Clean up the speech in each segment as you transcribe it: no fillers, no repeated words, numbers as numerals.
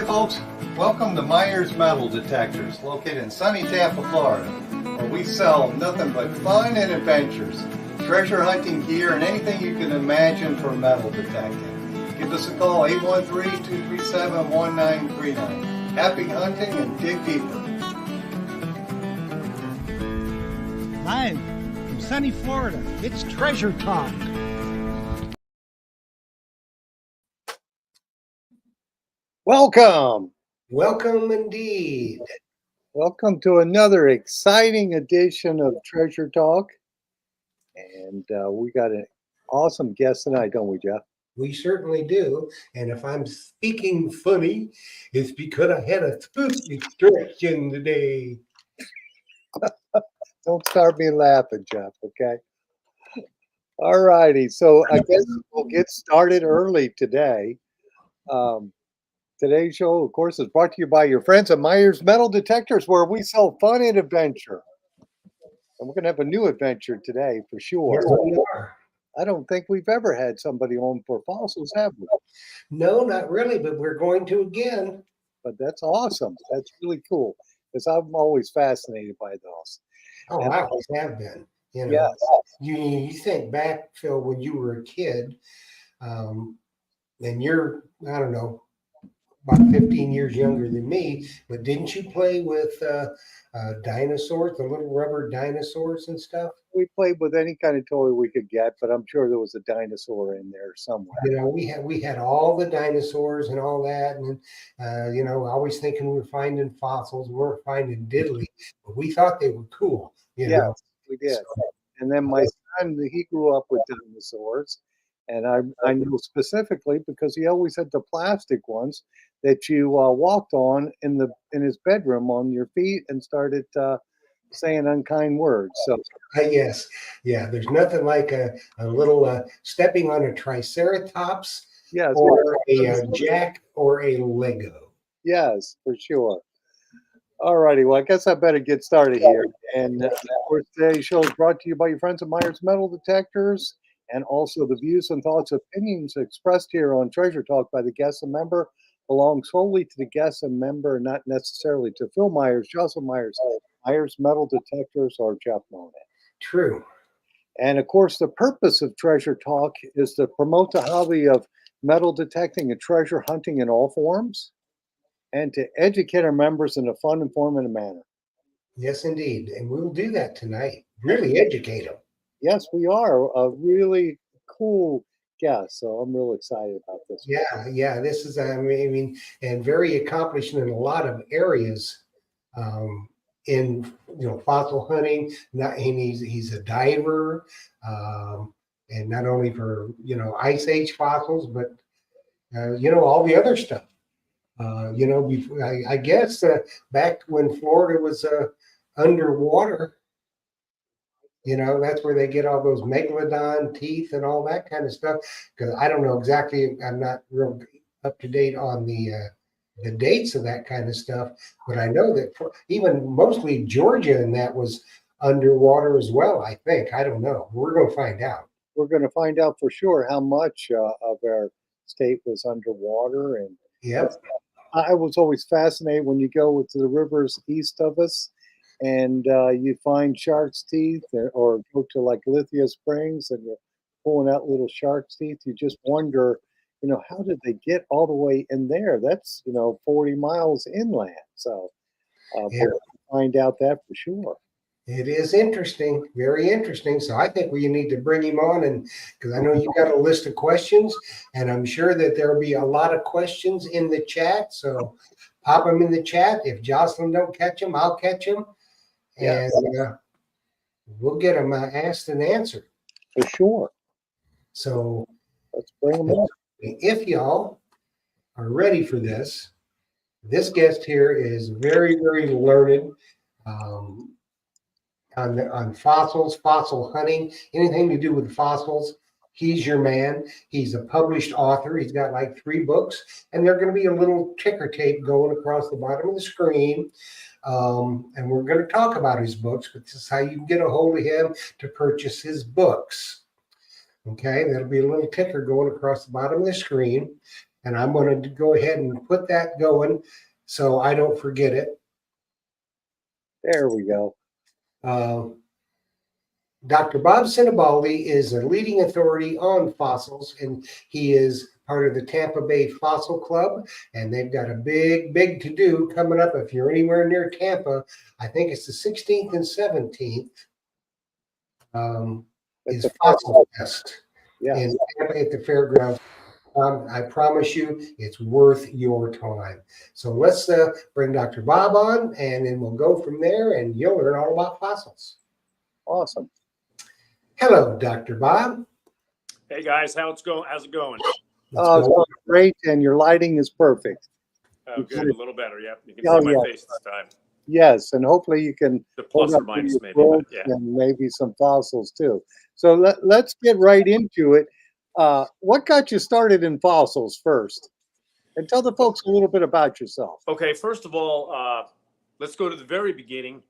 folks, welcome to Myers Metal Detectors, located in sunny Tampa, Florida, where we sell nothing but fun and adventures, treasure hunting gear, and anything you can imagine for metal detecting. Give us a call, 813-237-1939. Happy hunting and dig deeper. Live from sunny Florida, it's Treasure Talk. Welcome. Welcome indeed. Welcome to another exciting edition of Treasure Talk. And we got an awesome guest tonight, don't we, Jeff? We certainly do. And if I'm speaking funny, it's because I had a tooth extraction today. Don't start me laughing, Jeff, okay? All righty. So I guess we'll get started early today. Today's show, of course, is brought to you by your friends at Myers Metal Detectors, where we sell fun and adventure. And we're going to have a new adventure today for sure. Yes, we are. I don't think we've ever had somebody on for fossils, have we? No, not really, but we're going to again. But that's awesome. That's really cool because I'm always fascinated by those. Oh, I always have been. You know, Yes. you think back, Phil, when you were a kid, and you're, I don't know, about 15 years younger than me, but didn't you play with dinosaurs, the little rubber dinosaurs and stuff? We played with any kind of toy we could get, but I'm sure there was a dinosaur in there somewhere. You know, we had all the dinosaurs and all that, and you know, always thinking we were finding fossils. We weren't finding diddly, but we thought they were cool. You know? Yes, we did. And then my son, he grew up with dinosaurs, and I knew specifically because he always had the plastic ones that you walked on in his bedroom on your feet and started saying unkind words. So Yes, yeah. There's nothing like a little stepping on a triceratops, yes, or a jack or a Lego. yes, for sure. All righty. Well, I guess I better get started here. And of course, today's show is brought to you by your friends at Myers Metal Detectors. And also the views and thoughts, opinions expressed here on Treasure Talk by the guest and member belong solely to the guest and member, not necessarily to Phil Myers, Jocelyn Myers, Myers Metal Detectors, or Jeff Monet. True. And of course, the purpose of Treasure Talk is to promote the hobby of metal detecting and treasure hunting in all forms, and to educate our members in a fun, informative manner. Yes, indeed. And we'll do that tonight. Really educate them. Yes, we are a really cool guest, so I'm real excited about this. Yeah. This is, I mean, and very accomplished in a lot of areas. In fossil hunting, and he's a diver, and not only for ice age fossils, but all the other stuff. Before, I guess back when Florida was underwater, that's where they get all those megalodon teeth and all that kind of stuff. Because I don't know exactly, I'm not real up to date on the dates of that kind of stuff, but I know that even mostly Georgia and that was underwater as well. I think, I don't know. We're going to find out. We're going to find out for sure how much of our state was underwater. And yep. I was always fascinated when you go to the rivers east of us and you find shark's teeth, or go to like Lithia Springs and you're pulling out little shark's teeth. You just wonder, how did they get all the way in there? That's, 40 miles inland. So we'll find out that for sure. It is interesting, very interesting. So I think we need to bring him on, and because I know you got a list of questions, and I'm sure that there'll be a lot of questions in the chat. So pop them in the chat. If Jocelyn don't catch them, I'll catch them, and we'll get them asked and answered. For sure. So let's bring them on. If y'all are ready for this guest here is very, very learned on fossils, fossil hunting, anything to do with fossils. He's your man. He's a published author. He's got like 3 books, and they're going to be a little ticker tape going across the bottom of the screen. And we're going to talk about his books, but this is how you can get a hold of him to purchase his books. Okay, that'll be a little ticker going across the bottom of the screen. And I'm going to go ahead and put that going so I don't forget it. There we go. Dr. Bob Sinibaldi is a leading authority on fossils, and he is part of the Tampa Bay Fossil Club, and they've got a big to-do coming up. If you're anywhere near Tampa, I think it's the 16th and 17th, is Fossil Fest in Tampa at the fairgrounds. I promise you, it's worth your time. So let's bring Dr. Bob on, and then we'll go from there, and you'll learn all about fossils. Awesome. Hello, Dr. Bob. Hey guys, how's it going? It's going great, and your lighting is perfect. Oh, good. A little better. Yep. You can see my face this time. Yes, and hopefully you can the plus or minus maybe, but yeah. And maybe some fossils too. So let's get right into it. What got you started in fossils first? And tell the folks a little bit about yourself. Okay, first of all, let's go to the very beginning.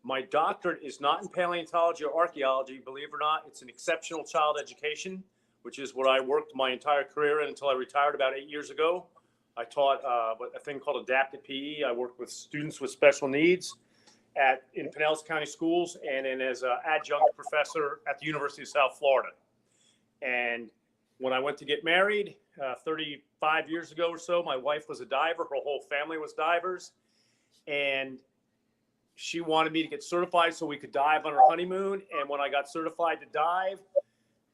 My doctorate is not in paleontology or archaeology. Believe it or not, it's an exceptional child education, which is what I worked my entire career in until I retired about 8 years ago. I taught a thing called adapted PE. I worked with students with special needs in Pinellas County schools, and then as an adjunct professor at the University of South Florida. And when I went to get married 35 years ago or so, my wife was a diver. Her whole family was divers. And she wanted me to get certified so we could dive on our honeymoon. And when I got certified to dive,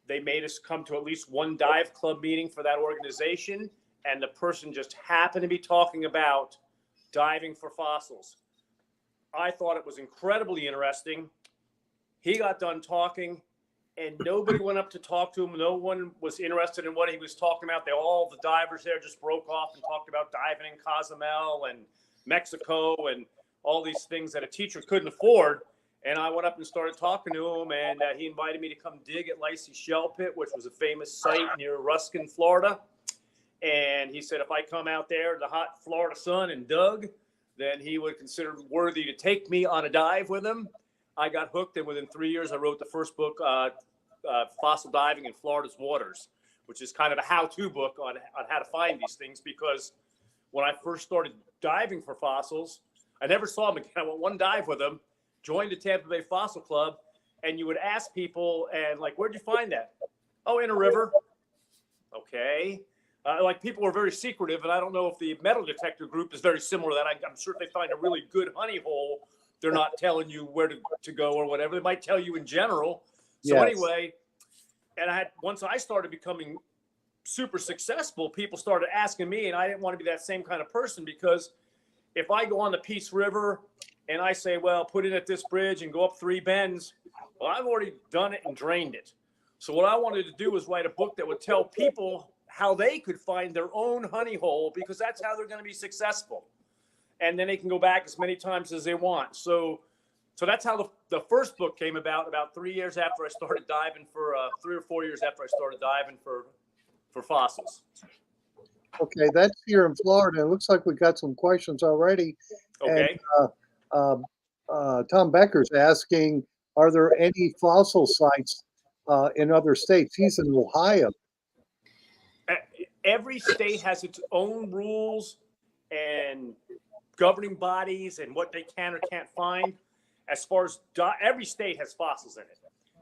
they made us come to at least one dive club meeting for that organization. And the person just happened to be talking about diving for fossils. I thought it was incredibly interesting. He got done talking, and nobody went up to talk to him. No one was interested in what he was talking about. All the divers there just broke off and talked about diving in Cozumel and Mexico and all these things that a teacher couldn't afford. And I went up and started talking to him, and he invited me to come dig at Lacey Shell Pit, which was a famous site near Ruskin, Florida. And he said if I come out there in the hot Florida sun and dug, then he would consider worthy to take me on a dive with him. I got hooked, and within 3 years, I wrote the first book, Fossil Diving in Florida's Waters, which is kind of a how-to book on how to find these things, because when I first started diving for fossils, I never saw him again. I went one dive with him, joined the Tampa Bay Fossil Club, and you would ask people, and like, where'd you find that? Oh, in a river. Okay. Like, people were very secretive, and I don't know if the metal detector group is very similar to that. I'm sure if they find a really good honey hole, they're not telling you where to go or whatever. They might tell you in general. So anyway, and once I started becoming super successful, people started asking me, and I didn't want to be that same kind of person, because if I go on the Peace River and I say, well, put it at this bridge and go up 3 bends, well, I've already done it and drained it. So what I wanted to do was write a book that would tell people how they could find their own honey hole, because that's how they're going to be successful. And then they can go back as many times as they want. So that's how the first book came about 3 years after I started diving 3 or 4 years after I started diving for fossils. Okay, that's here in Florida. It looks like we got some questions already. Okay. And, Tom Becker's asking, are there any fossil sites in other states? He's in Ohio. Every state has its own rules and governing bodies and what they can or can't find. As far as every state has fossils in it.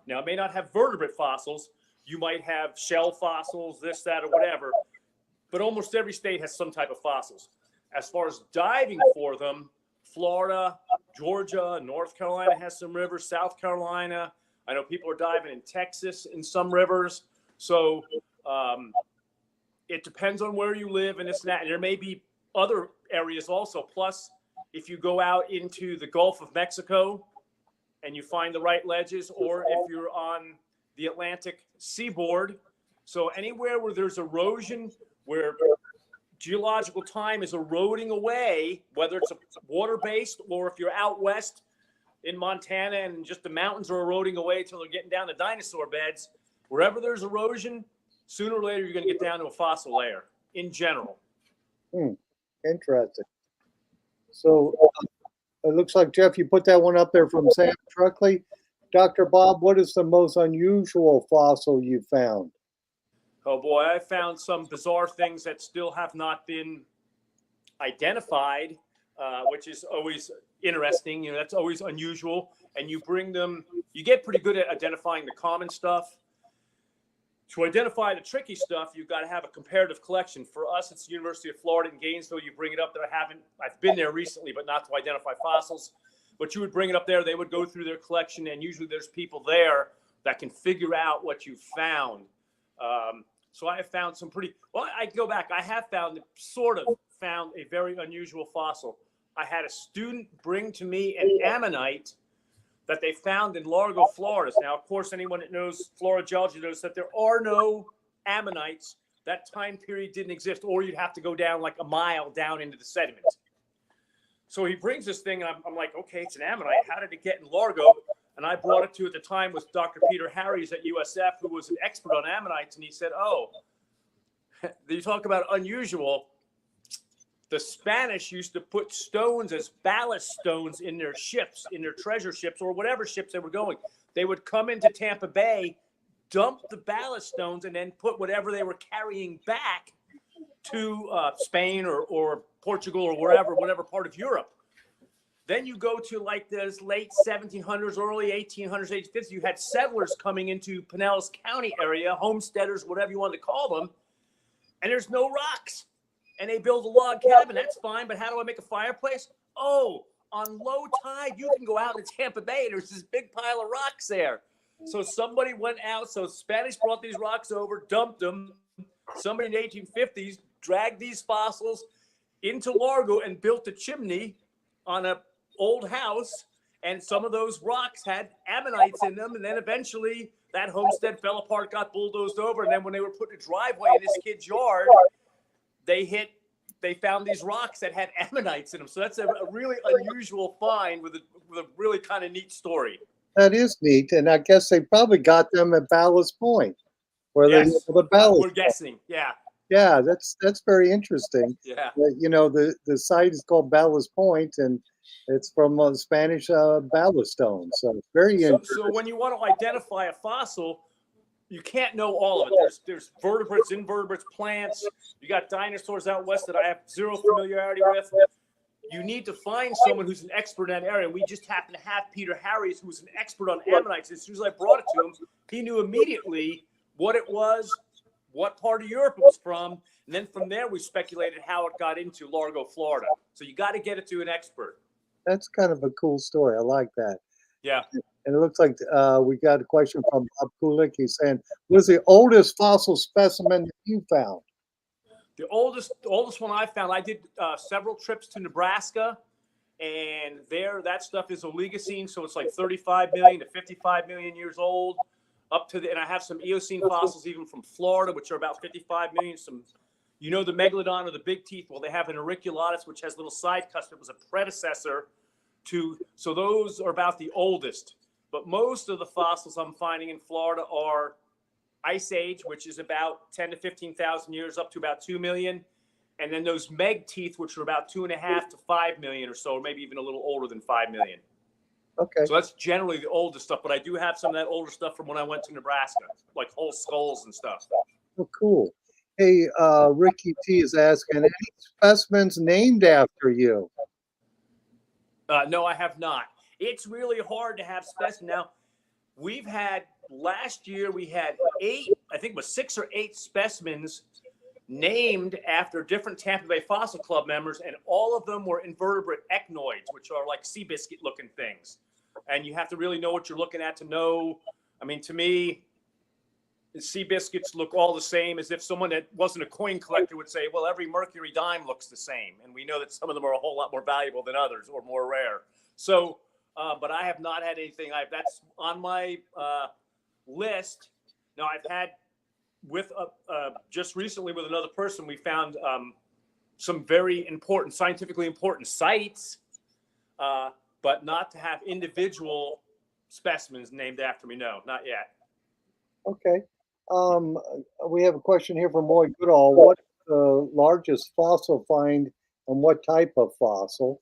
Now, it may not have vertebrate fossils. You might have shell fossils, this, that, or whatever. But almost every state has some type of fossils. As far as diving for them, Florida, Georgia, North Carolina has some rivers, South Carolina. I know people are diving in Texas in some rivers. So it depends on where you live and this and that. And there may be other areas also. Plus, if you go out into the Gulf of Mexico and you find the right ledges, or if you're on the Atlantic seaboard, so anywhere where there's erosion, where geological time is eroding away, whether it's water-based or if you're out west in Montana and just the mountains are eroding away till they're getting down to dinosaur beds, wherever there's erosion, sooner or later you're going to get down to a fossil layer in general. Interesting. So it looks like, Jeff, you put that one up there from Sam Truckley. Dr. Bob, what is the most unusual fossil you found? Oh boy, I found some bizarre things that still have not been identified, which is always interesting. You know, that's always unusual. And you bring them, you get pretty good at identifying the common stuff. To identify the tricky stuff, you've got to have a comparative collection. For us, it's the University of Florida in Gainesville. You bring it up there. I've been there recently, but not to identify fossils. But you would bring it up there. They would go through their collection, and usually there's people there that can figure out what you found. So I have found some pretty, well, I go back. I have found a very unusual fossil. I had a student bring to me an ammonite that they found in Largo, Florida. Now, of course, anyone that knows Florida geology knows that there are no ammonites. That time period didn't exist, or you'd have to go down like a mile down into the sediment. So he brings this thing, and I'm like, okay, it's an ammonite. How did it get in Largo? And I brought it to, at the time, was Dr. Peter Harries at USF, who was an expert on ammonites. And he said, oh, you talk about unusual. The Spanish used to put stones as ballast stones in their ships, in their treasure ships, or whatever ships they were going. They would come into Tampa Bay, dump the ballast stones, and then put whatever they were carrying back to Spain or Portugal or whatever part of Europe. Then you go to like the late 1700s, early 1800s, 1850s. You had settlers coming into Pinellas County area, homesteaders, whatever you want to call them, and there's no rocks. And they build a log cabin. That's fine, but how do I make a fireplace? Oh, on low tide, you can go out in Tampa Bay. There's this big pile of rocks there. So somebody went out. So Spanish brought these rocks over, dumped them. Somebody in the 1850s dragged these fossils into Largo and built a chimney on an old house. And some of those rocks had ammonites in them. And then eventually that homestead fell apart, got bulldozed over. And then when they were putting a driveway in this kid's yard, they found these rocks that had ammonites in them. So that's a really unusual find with a really kind of neat story. That is neat. And I guess they probably got them at Ballast Point, where they Yes, the ballast. we're guessing. Yeah. Yeah, that's very interesting. Yeah. You know, the site is called Ballast Point, and it's from Spanish ballast stone. So it's very interesting. So when you want to identify a fossil, you can't know all of it. There's vertebrates, invertebrates, plants. You got dinosaurs out west that I have zero familiarity with. You need to find someone who's an expert in that area. We just happen to have Peter Harries, who's an expert on ammonites. As soon as I brought it to him, he knew immediately what it was, what part of Europe it was from, and then from there we speculated how it got into Largo, Florida. So you got to get it to an expert. That's kind of a cool story. I like that. Yeah. And it looks like we got a question from Bob Kulik. He's saying, what is the oldest fossil specimen that you found? The oldest one I found, I did several trips to Nebraska, and that stuff is Oligocene, so it's like 35 million to 55 million years old. And I have some Eocene fossils even from Florida, which are about 55 million. Some, the megalodon or the big teeth. Well, they have an auriculatus, which has little side cuts. It was a predecessor to, so those are about the oldest. But most of the fossils I'm finding in Florida are Ice Age, which is about 10 to 15,000 years, up to about 2 million. And then those meg teeth, which are about 2.5 to 5 million or so, or maybe even a little older than 5 million. Okay. So that's generally the oldest stuff, but I do have some of that older stuff from when I went to Nebraska, like whole skulls and stuff. Oh, cool. Hey, Ricky T is asking, any specimens named after you? No, I have not. It's really hard to have specimens. Now, last year we had 8, I think it was 6 or 8 specimens named after different Tampa Bay Fossil Club members, and all of them were invertebrate echinoids, which are like sea biscuit looking things. And you have to really know what you're looking at to know. I mean, to me, the sea biscuits look all the same, as if someone that wasn't a coin collector would say, well, every mercury dime looks the same. And we know that some of them are a whole lot more valuable than others or more rare. So, but I have not had anything. That's on my list. Now, I've had just recently with another person, we found some very important, scientifically important sites, but not to have individual specimens named after me. No, not yet. Okay. We have a question here from Roy Goodall. What is the largest fossil find and what type of fossil?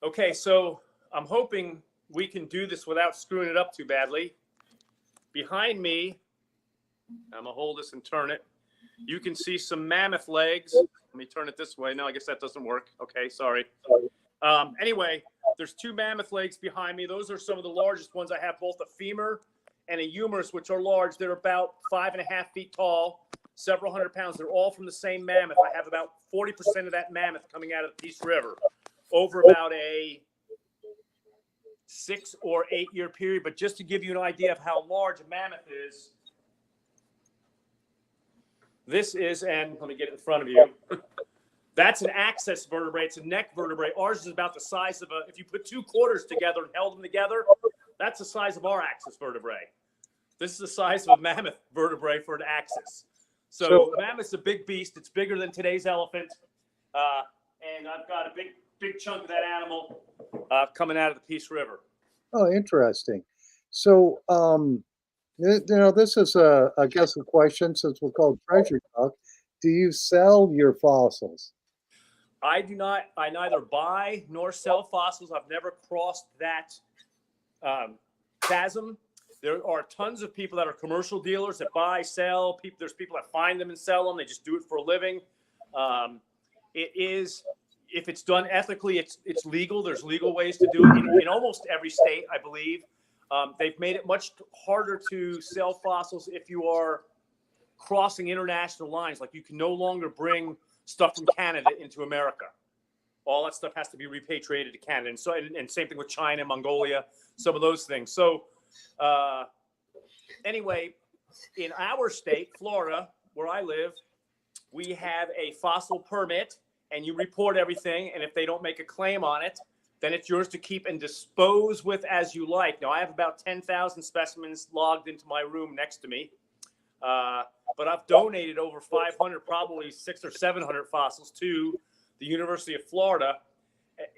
Okay, so I'm hoping we can do this without screwing it up too badly. Behind me, I'm gonna hold this and turn it. You can see some mammoth legs. Let me turn it this way. No, I guess that doesn't work. Okay, sorry. Anyway, there's 2 mammoth legs behind me. Those are some of the largest ones. I have both a femur and a humerus, which are large. They're about 5.5 feet tall, several hundred pounds. They're all from the same mammoth. I have about 40% of that mammoth coming out of the Peace River over about a 6 or 8 year period. But just to give you an idea of how large a mammoth is, this is, and let me get it in front of you. That's an axis vertebrae. It's a neck vertebrae. Ours is about the size of if you put 2 quarters together and held them together, that's the size of our axis vertebrae. This is the size of a mammoth vertebrae for an axis. So mammoth's a big beast. It's bigger than today's elephant. And I've got a big chunk of that animal coming out of the Peace River. Oh, interesting. So, this is I guess a question since we're called Treasure Talk. Do you sell your fossils? I do not. I neither buy nor sell fossils. I've never crossed that chasm. There are tons of people that are commercial dealers that buy, sell. There's people that find them and sell them. They just do it for a living. It is, if it's done ethically, it's legal. There's legal ways to do it in almost every state, I believe. They've made it much harder to sell fossils if you are crossing international lines. Like, you can no longer bring stuff from Canada into America. All that stuff has to be repatriated to Canada. And same thing with China, Mongolia, some of those things. So anyway, in our state, Florida, where I live, we have a fossil permit, and you report everything. And if they don't make a claim on it, then it's yours to keep and dispose with as you like. Now, I have about 10,000 specimens logged into my room next to me. But I've donated over 500, probably 600 or 700 fossils to the University of Florida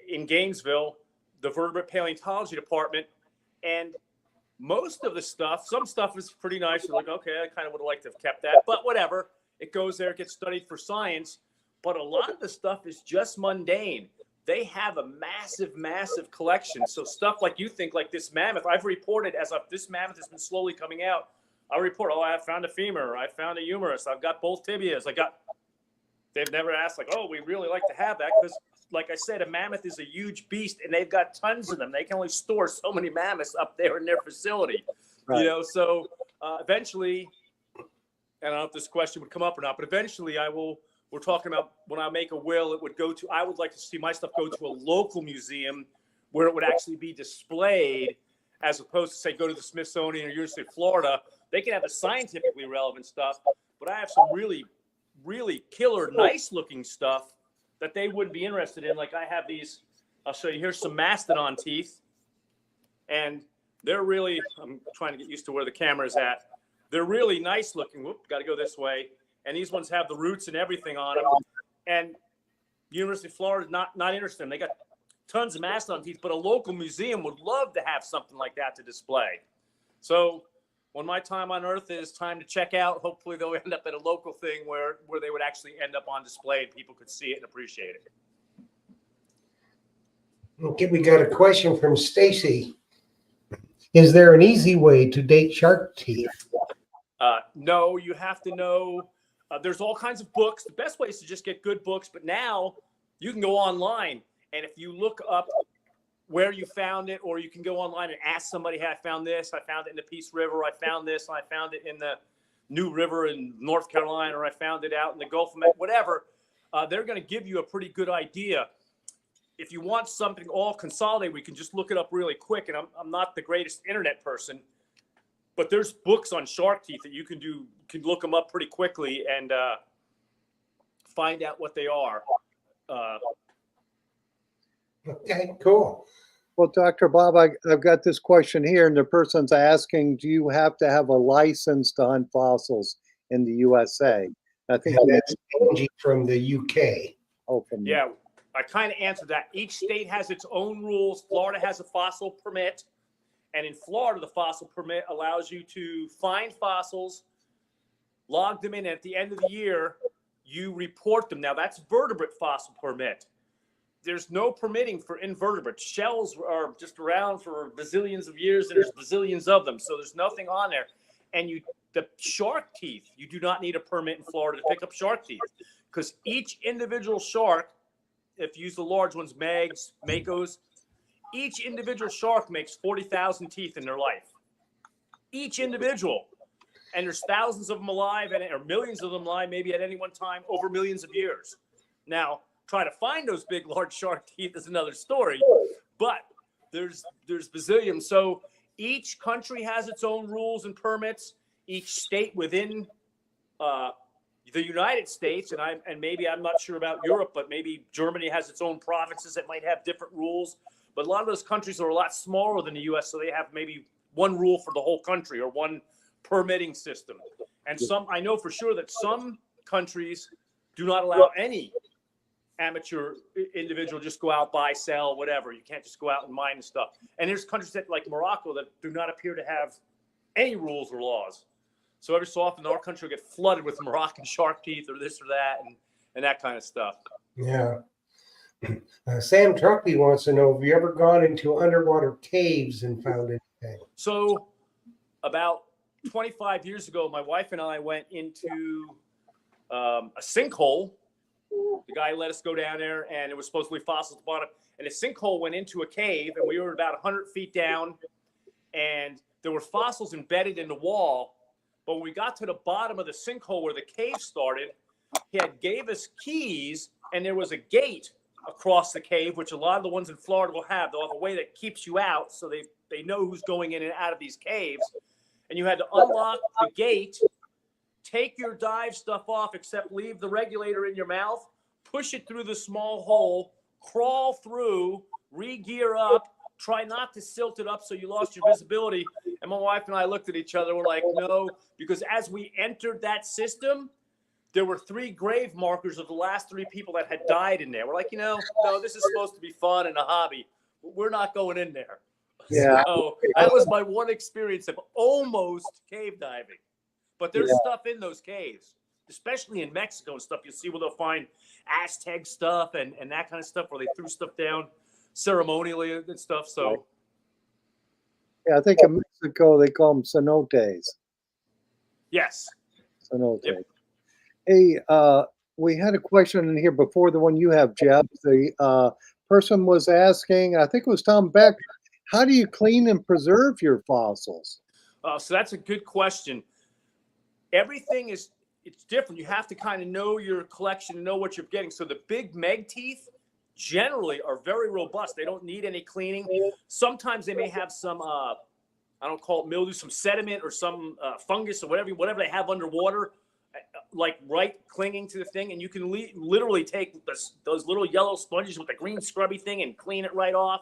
in Gainesville, the Vertebrate Paleontology Department. And most of the stuff, some stuff is pretty nice. You're like, okay, I kind of would have liked to have kept that, but whatever. It goes there, it gets studied for science. But a lot of the stuff is just mundane. They have a massive, massive collection. So stuff like, you think like this mammoth, I've reported this mammoth has been slowly coming out. I report, I found a femur, I found a humerus, I've got both tibias. They've never asked like, we really like to have that, because like I said, a mammoth is a huge beast and they've got tons of them. They can only store so many mammoths up there in their facility, right. So eventually, I don't know if this question would come up or not, but eventually we're talking about when I make a will, I would like to see my stuff go to a local museum where it would actually be displayed, as opposed to, say, go to the Smithsonian or University of Florida. They can have the scientifically relevant stuff, but I have some really, really killer, nice-looking stuff that they wouldn't be interested in. Like, I have these, I'll show you. Here's some mastodon teeth, and they're really, I'm trying to get used to where the camera's at. They're really nice-looking. Whoop, got to go this way. And these ones have the roots and everything on them. And University of Florida is not interested in them. They got tons of mastodon teeth, but a local museum would love to have something like that to display. So when my time on Earth is time to check out, hopefully they'll end up at a local thing where they would actually end up on display and people could see it and appreciate it. Okay, we got a question from Stacy. Is there an easy way to date shark teeth? No, you have to know. There's all kinds of books. The best way is to just get good books, but now you can go online, and if you look up where you found it, or you can go online and ask somebody, hey, I found this, I found it in the Peace River, I found this, and I found it in the New River in North Carolina, or I found it out in the Gulf of Mexico, whatever, they're going to give you a pretty good idea. If you want something all consolidated, we can just look it up really quick, and I'm not the greatest internet person, but there's books on shark teeth that you can look them up pretty quickly and find out what they are. Okay, cool. Well, Dr. Bob, I've got this question here, and the person's asking, do you have to have a license to hunt fossils in the USA? I think that's from the UK. Yeah, I kind of answered that. Each state has its own rules. Florida has a fossil permit. And in Florida, the fossil permit allows you to find fossils, log them in, and at the end of the year, you report them. Now, that's vertebrate fossil permit. There's no permitting for invertebrates. Shells are just around for bazillions of years, and there's bazillions of them. So there's nothing on there. And The shark teeth, you do not need a permit in Florida to pick up shark teeth, because each individual shark, if you use the large ones, Megs, Makos, each individual shark makes 40,000 teeth in their life. Each individual. And there's thousands of them alive, or millions of them alive, maybe at any one time, over millions of years. Now, try to find those big, large shark teeth is another story, but there's bazillions. So each country has its own rules and permits. Each state within the United States, and maybe I'm not sure about Europe, but maybe Germany has its own provinces that might have different rules. But a lot of those countries are a lot smaller than the U.S., so they have maybe one rule for the whole country or one permitting system. And I know for sure that some countries do not allow any amateur individual just go out, buy, sell, whatever. You can't just go out and mine and stuff. And there's countries that, like Morocco, that do not appear to have any rules or laws. So every so often, our country will get flooded with Moroccan shark teeth or this or that and that kind of stuff. Yeah. Sam Trumpy wants to know, have you ever gone into underwater caves and found anything? So about 25 years ago, my wife and I went into a sinkhole. The guy let us go down there, and it was supposed to be fossils at the bottom. And the sinkhole went into a cave, and we were about 100 feet down, and there were fossils embedded in the wall. But when we got to the bottom of the sinkhole where the cave started, he gave us keys, and there was a gate across the cave, which a lot of the ones in Florida will have. They'll have a way that keeps you out, so they know who's going in and out of these caves. And you had to unlock the gate, take your dive stuff off, except leave the regulator in your mouth, push it through the small hole, crawl through, re-gear up, try not to silt it up so you lost your visibility. And my wife and I looked at each other. We're like, no, because as we entered that system, there were 3 grave markers of the last 3 people that had died in there. We're like, no, this is supposed to be fun and a hobby. We're not going in there. Yeah. So that was my one experience of almost cave diving. But there's stuff in those caves, especially in Mexico and stuff. You'll see where they'll find Aztec stuff and that kind of stuff where they threw stuff down ceremonially and stuff. So Yeah, I think in Mexico they call them cenotes. yes. Cenotes. Yep. Hey, we had a question in here before the one you have, Jeff. The person was asking, I think it was Tom Beck, how do you clean and preserve your fossils? So that's a good question. Everything it's different. You have to kind of know your collection and know what you're getting. So the big Meg teeth generally are very robust. They don't need any cleaning. Sometimes they may have some, I don't call it mildew, some sediment or some fungus or whatever they have underwater, like clinging to the thing. And you can literally take those little yellow sponges with the green scrubby thing and clean it right off.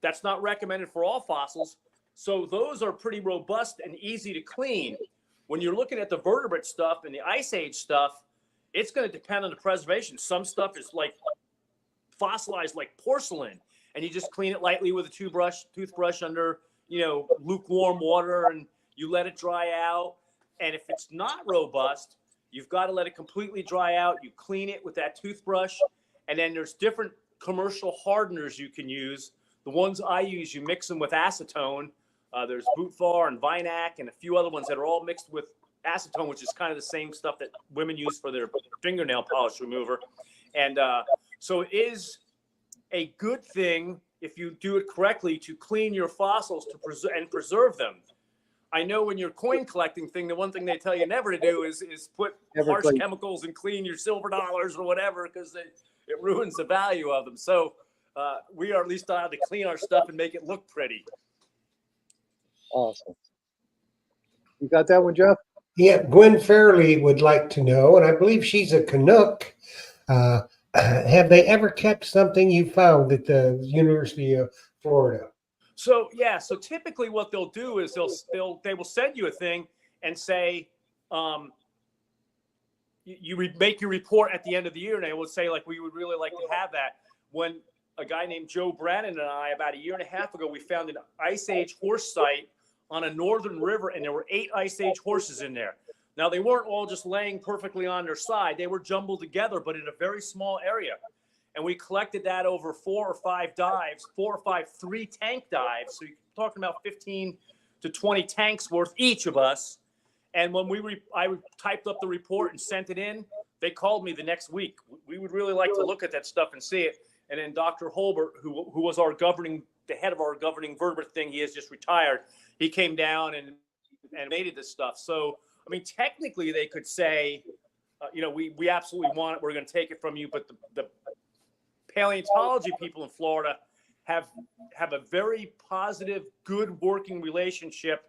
That's not recommended for all fossils. So those are pretty robust and easy to clean. When you're looking at the vertebrate stuff and the ice age stuff, it's going to depend on the preservation. Some stuff is like fossilized like porcelain, and you just clean it lightly with a toothbrush under, lukewarm water, and you let it dry out. And if it's not robust, you've got to let it completely dry out. You clean it with that toothbrush, and then there's different commercial hardeners you can use. The ones I use, you mix them with acetone. There's Bootvar and Vinac and a few other ones that are all mixed with acetone, which is kind of the same stuff that women use for their fingernail polish remover. And so it is a good thing, if you do it correctly, to clean your fossils and preserve them. I know when you're coin collecting thing, the one thing they tell you never to do is put harsh chemicals and clean your silver dollars or whatever, because it ruins the value of them. So we are at least allowed to clean our stuff and make it look pretty. Awesome. You got that one, Jeff? Yeah, Gwen Fairley would like to know, and I believe she's a Canuck. Have they ever kept something you found at the University of Florida? So typically what they'll do is they will send you a thing and say, you make your report at the end of the year, and they will say, like, we would really like to have that. When a guy named Joe Brannon and I, about a year and a half ago, we found an Ice Age horse site on a northern river, and there were 8 Ice Age horses in there. Now, they weren't all just laying perfectly on their side. They were jumbled together, but in a very small area. And we collected that over 4 or 5 dives, 3-tank dives. So you're talking about 15 to 20 tanks worth each of us. And when I typed up the report and sent it in, they called me the next week. We would really like to look at that stuff and see it. And then Dr. Holbert, who was the head of our governing vertebrate thing, he has just retired. He came down and made this stuff. So, I mean, technically they could say, we absolutely want it. We're going to take it from you. But the paleontology people in Florida have a very positive, good working relationship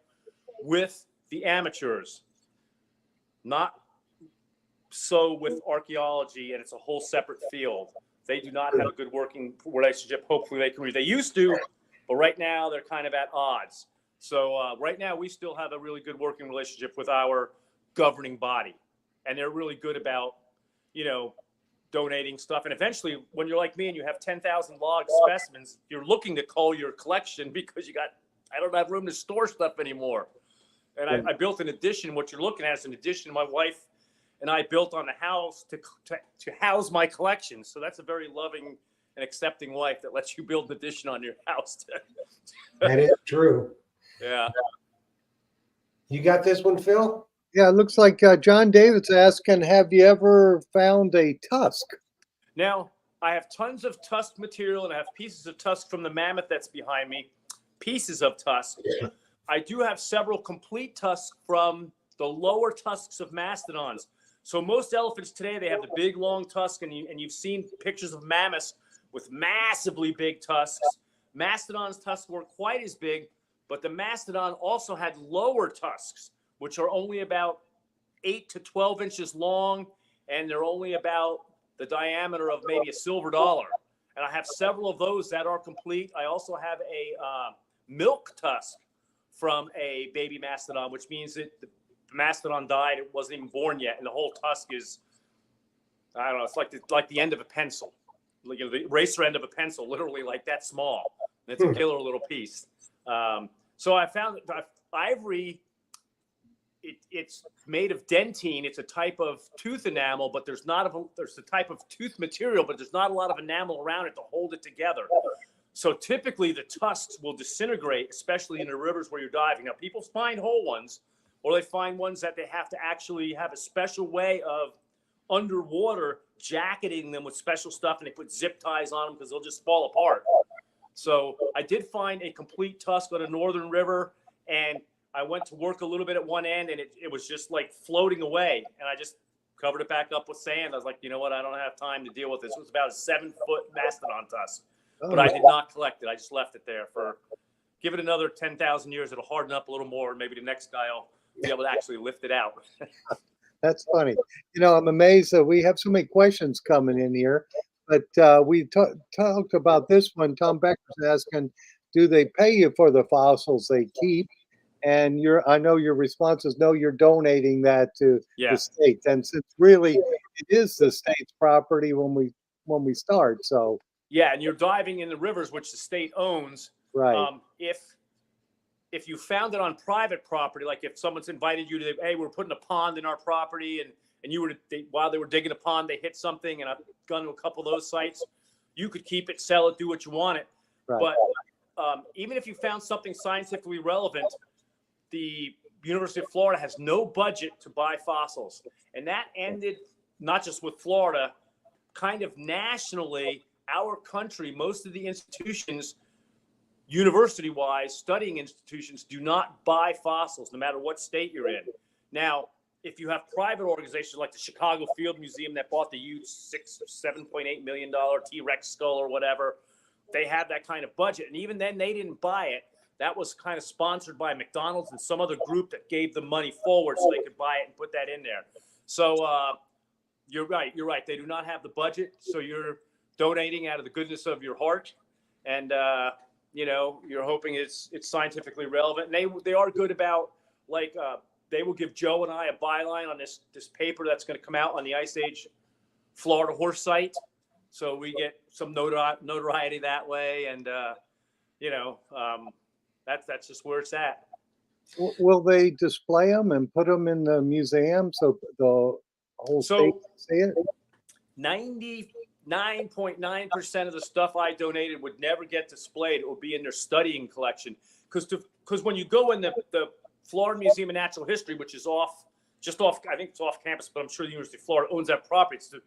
with the amateurs. Not so with archaeology, and it's a whole separate field. They do not have a good working relationship. Hopefully they used to, but right now they're kind of at odds. So right now we still have a really good working relationship with our governing body, and they're really good about, donating stuff. And eventually, when you're like me and you have 10,000 log specimens, you're looking to cull your collection because I don't have room to store stuff anymore. And I built an addition. What you're looking at is an addition my wife and I built on the house to house my collection. So that's a very loving and accepting wife that lets you build an addition on your house. That is true. Yeah. You got this one, Phil? Yeah, it looks like John David's asking, have you ever found a tusk? Now, I have tons of tusk material, and I have pieces of tusk from the mammoth that's behind me, pieces of tusk. I do have several complete tusks from the lower tusks of mastodons. So most elephants today, they have the big, long tusk, and you've seen pictures of mammoths with massively big tusks. Mastodon's tusks weren't quite as big, but the mastodon also had lower tusks, which are only about 8 to 12 inches long, and they're only about the diameter of maybe a silver dollar. And I have several of those that are complete. I also have a milk tusk from a baby mastodon, which means that the mastodon died. It wasn't even born yet, and the whole tusk is, I don't know, it's like the end of a pencil, like, the eraser end of a pencil, literally like that small. And it's a killer little piece. So I found that ivory, it's made of dentine. It's a type of tooth enamel, but there's a type of tooth material, but there's not a lot of enamel around it to hold it together. So typically the tusks will disintegrate, especially in the rivers where you're diving. Now, people find whole ones, or they find ones that they have to actually have a special way of underwater jacketing them with special stuff, and they put zip ties on them because they'll just fall apart. So I did find a complete tusk on a northern river, and I went to work a little bit at one end, and it was just like floating away, and I just covered it back up with sand. I was like, you know what? I don't have time to deal with this. It was about a 7-foot mastodon tusk, but I did not collect it. I just left it there give it another 10,000 years. It'll harden up a little more, and maybe the next guy will be able to actually lift it out. That's funny. I'm amazed that we have so many questions coming in here, but we talked about this one. Tom Becker's asking, do they pay you for the fossils they keep? And I know your response is no, you're donating that to the state. And since really it is the state's property when we start. So yeah, and you're diving in the rivers which the state owns. Right. If you found it on private property, like if someone's invited you to, hey, we're putting a pond in our property, and you while they were digging a pond, they hit something, and I've gone to a couple of those sites, you could keep it, sell it, do what you want it. Right. But even if you found something scientifically relevant, the University of Florida has no budget to buy fossils. And that ended not just with Florida, kind of nationally, our country, most of the institutions, university-wise, studying institutions, do not buy fossils, no matter what state you're in. Now, if you have private organizations like the Chicago Field Museum that bought the huge $7.8 million T-Rex skull or whatever, they have that kind of budget. And even then, they didn't buy it. That was kind of sponsored by McDonald's and some other group that gave the money forward so they could buy it and put that in there. So you're right. They do not have the budget. So you're donating out of the goodness of your heart. And, you're hoping it's scientifically relevant. And they are good about, like, they will give Joe and I a byline on this paper that's going to come out on the Ice Age Florida horse site. So we get some notoriety that way. And, that's just where it's at. Will they display them and put them in the museum so the whole state can see it? 99.9% of the stuff I donated would never get displayed. It would be in their studying collection. Because when you go in the Florida Museum of Natural History, which is just off, I think it's off campus, but I'm sure the University of Florida owns that property. It's the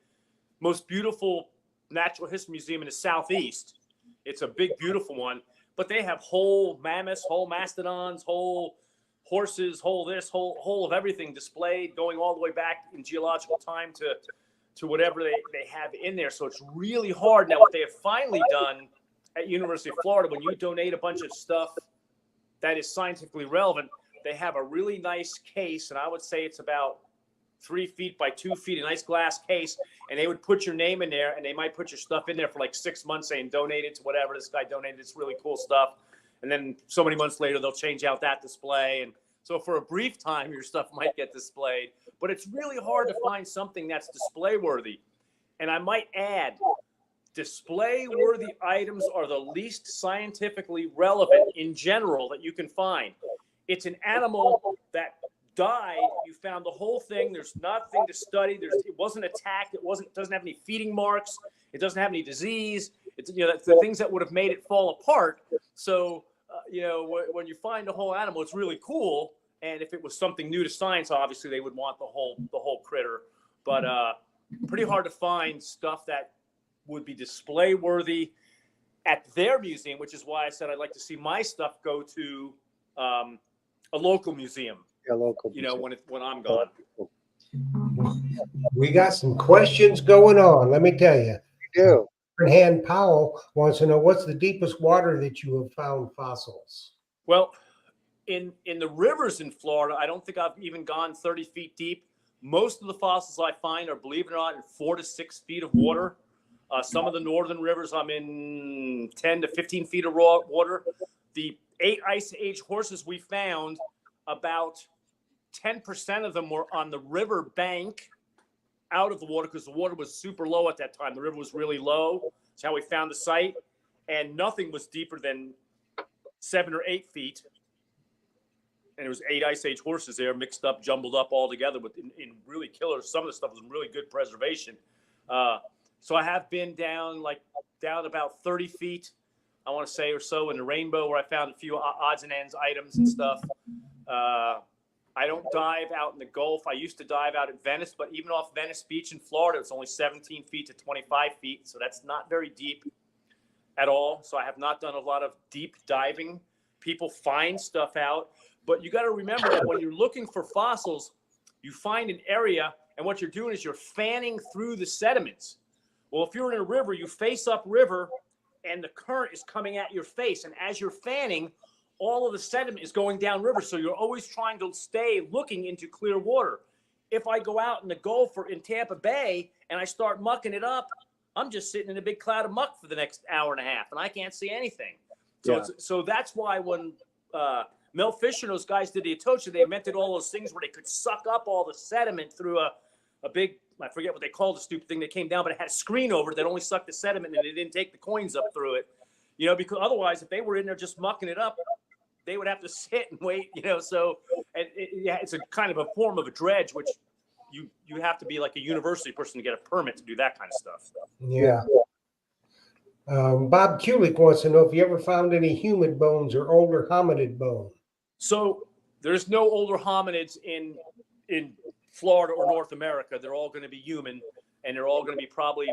most beautiful natural history museum in the Southeast. It's a big, beautiful one, but they have whole mammoths, whole mastodons, whole horses, whole this, whole of everything displayed, going all the way back in geological time to whatever they have in there. So it's really hard. Now, what they have finally done at University of Florida, when you donate a bunch of stuff that is scientifically relevant, they have a really nice case, and I would say it's about 3 feet by 2 feet, a nice glass case, and they would put your name in there, and they might put your stuff in there for like 6 months saying donate it to whatever. This guy donated this really cool stuff. And then so many months later, they'll change out that display. And so for a brief time, your stuff might get displayed. But it's really hard to find something that's display worthy. And I might add, display worthy items are the least scientifically relevant in general that you can find. It's an animal that died. You found the whole thing. There's nothing to study. It wasn't attacked. It doesn't have any feeding marks. It doesn't have any disease. It's, that's the things that would have made it fall apart. So, when you find a whole animal, it's really cool. And if it was something new to science, obviously they would want the whole critter. But pretty hard to find stuff that would be display worthy at their museum, which is why I said I'd like to see my stuff go to a local museum. Yeah, local. When I'm gone. We got some questions going on. Let me tell you. We do. Han Powell wants to know, what's the deepest water that you have found fossils? Well, in the rivers in Florida, I don't think I've even gone 30 feet deep. Most of the fossils I find are, believe it or not, in 4 to 6 feet of water. Some of the northern rivers, I'm in 10 to 15 feet of raw water. The 8 Ice Age horses we found, about 10% of them were on the river bank out of the water because the water was super low at that time. The river was really low. That's how we found the site. And nothing was deeper than 7 or 8 feet. And it was 8 Ice Age horses there, mixed up, jumbled up all together in really killer. Some of the stuff was in really good preservation. So I have been down about 30 feet, I want to say, or so in the Rainbow, where I found a few odds and ends items and stuff. I don't dive out in the Gulf. I used to dive out at Venice, but even off Venice Beach in Florida, it's only 17 feet to 25 feet. So that's not very deep at all. So I have not done a lot of deep diving. People find stuff out, but you got to remember that when you're looking for fossils, you find an area, and what you're doing is you're fanning through the sediments. Well, if you're in a river, you face up river, and the current is coming at your face. And as you're fanning, all of the sediment is going down river. So you're always trying to stay looking into clear water. If I go out in the Gulf or in Tampa Bay and I start mucking it up, I'm just sitting in a big cloud of muck for the next hour and a half, and I can't see anything. So, so that's why when Mel Fisher and those guys did the Atocha, they invented all those things where they could suck up all the sediment through a big, I forget what they called the stupid thing that came down, but it had a screen over it that only sucked the sediment and it didn't take the coins up through it. Because otherwise, if they were in there just mucking it up, they would have to sit and wait, so it's a kind of a form of a dredge, which you have to be like a university person to get a permit to do that kind of stuff. Yeah. Bob Kulik wants to know if you ever found any human bones or older hominid bone. So there's no older hominids in Florida or North America. They're all going to be human, and they're all going to be probably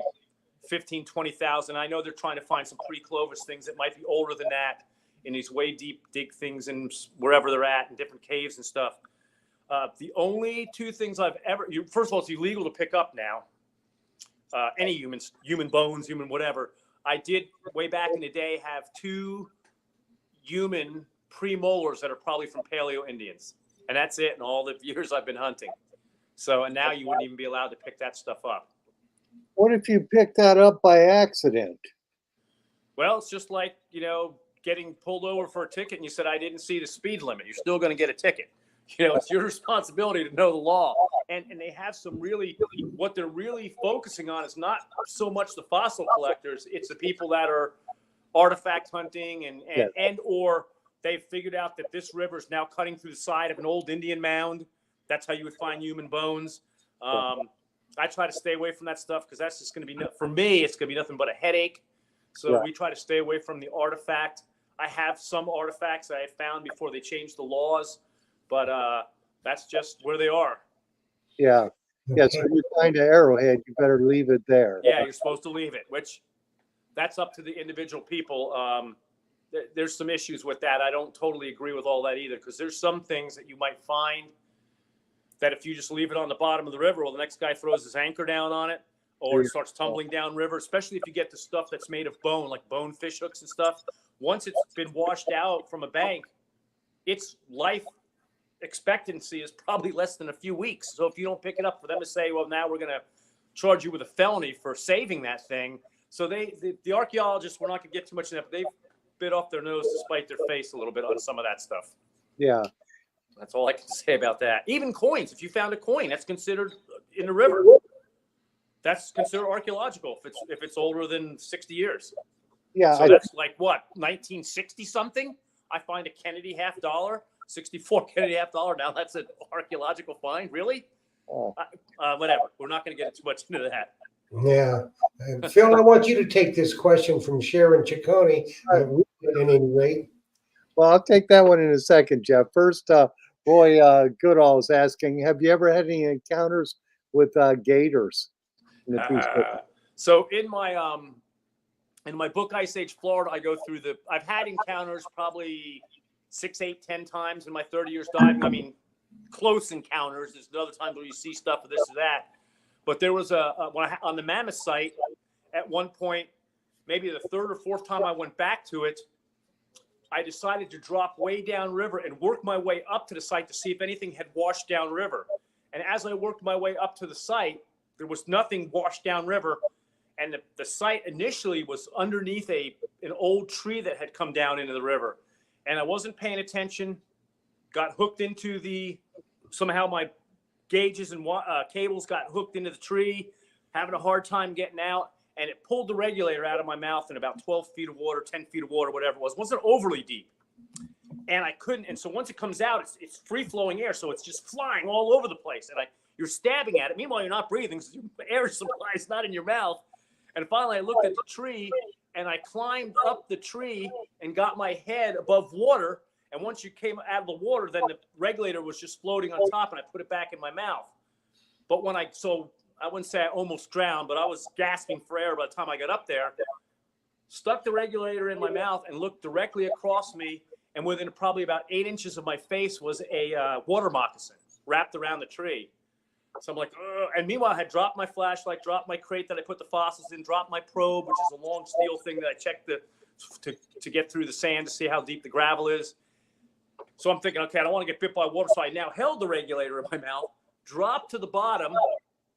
15, 20,000. I know they're trying to find some pre-Clovis things that might be older than that in these way deep dig things and wherever they're at in different caves and stuff. The only two things I've ever, first of all, it's illegal to pick up now. Any human bones, human whatever. I did way back in the day have 2 human premolars that are probably from Paleo Indians. And that's it in all the years I've been hunting. So, and now you wouldn't even be allowed to pick that stuff up. What if you pick that up by accident? Well, it's just like, getting pulled over for a ticket and you said, I didn't see the speed limit. You're still going to get a ticket. It's your responsibility to know the law. And they have some really, what they're really focusing on is not so much the fossil collectors. It's the people that are artifact hunting and or they've figured out that this river is now cutting through the side of an old Indian mound. That's how you would find human bones. I try to stay away from that stuff because that's just going to be, for me, it's going to be nothing but a headache. So we try to stay away from the artifact. I have some artifacts that I found before they changed the laws but that's just where they are. Yeah. Yeah. So if you find an arrowhead, you better leave it there. Yeah, you're supposed to leave it, which that's up to the individual people. There's some issues with that. I don't totally agree with all that either, because there's some things that you might find that if you just leave it on the bottom of the river, well, the next guy throws his anchor down on it or it starts tumbling down river, especially if you get the stuff that's made of bone, like bone fish hooks and stuff. Once it's been washed out from a bank, its life expectancy is probably less than a few weeks. So if you don't pick it up, for them to say, well, now we're going to charge you with a felony for saving that thing. So the archaeologists, we're not going to get too much in that, but they've bit off their nose to spite their face a little bit on some of that stuff. Yeah. That's all I can say about that. Even coins, if you found a coin, that's considered in the river. That's considered archaeological if it's older than 60 years. Yeah. So that's like what, 1960 something? I find a Kennedy $50, 64 Kennedy $50. Now that's an archaeological find, really? Oh. Whatever. We're not going to get too much into that. Yeah. And Phil, I want you to take this question from Sharon Ciccone at any rate. Well, I'll take that one in a second, Jeff. First, Roy Goodall is asking, have you ever had any encounters with gators? So in my book, Ice Age Florida, I go through I've had encounters probably 6, 8, 10 times in my 30 years diving. I mean, close encounters. There's other times where you see stuff of this or that. But there was on the Mammoth site, at one point, maybe the third or fourth time I went back to it, I decided to drop way down river and work my way up to the site to see if anything had washed down river. And as I worked my way up to the site, there was nothing washed down river. And the site initially was underneath an old tree that had come down into the river. And I wasn't paying attention, got hooked into somehow my gauges and cables got hooked into the tree, having a hard time getting out. And it pulled the regulator out of my mouth in about 12 feet of water, 10 feet of water, whatever it was. It wasn't overly deep. And I couldn't. And so once it comes out, it's free flowing air. So it's just flying all over the place. And you're stabbing at it. Meanwhile, you're not breathing. So air supply is not in your mouth. And finally, I looked at the tree and I climbed up the tree and got my head above water. And once you came out of the water, then the regulator was just floating on top and I put it back in my mouth. But I wouldn't say I almost drowned, but I was gasping for air by the time I got up there, stuck the regulator in my mouth and looked directly across me. And within probably about 8 inches of my face was a water moccasin wrapped around the tree. So I'm like, ugh. And meanwhile, I had dropped my flashlight, dropped my crate that I put the fossils in, dropped my probe, which is a long steel thing that I checked to get through the sand to see how deep the gravel is. So I'm thinking, okay, I don't want to get bit by water. So I now held the regulator in my mouth, dropped to the bottom.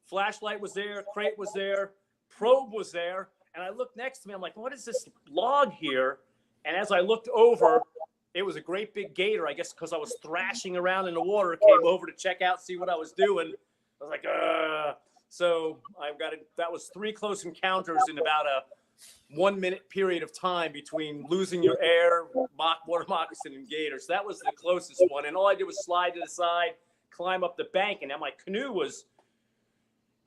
Flashlight was there, crate was there, probe was there. And I looked next to me. I'm like, what is this log here? And as I looked over, it was a great big gator. I guess because I was thrashing around in the water, came over to check out, see what I was doing. I was like, So that was 3 close encounters in about a 1 minute period of time between losing your air, water moccasin, and gators. That was the closest one. And all I did was slide to the side, climb up the bank. And now my canoe was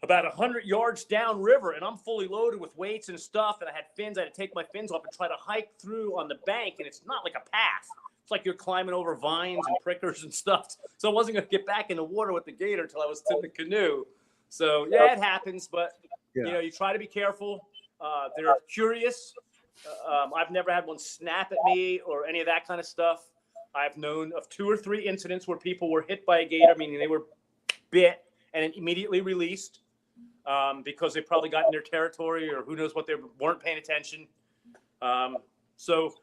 about 100 yards downriver, and I'm fully loaded with weights and stuff, and I had fins. I had to take my fins off and try to hike through on the bank, and it's not like a path. It's like you're climbing over vines and prickers and stuff. So I wasn't going to get back in the water with the gator until I was in the canoe. So, yeah, it happens, but, you try to be careful. They're curious. I've never had one snap at me or any of that kind of stuff. I've known of 2 or 3 incidents where people were hit by a gator, meaning they were bit and immediately released. Because they probably got in their territory or who knows what, they weren't paying attention. So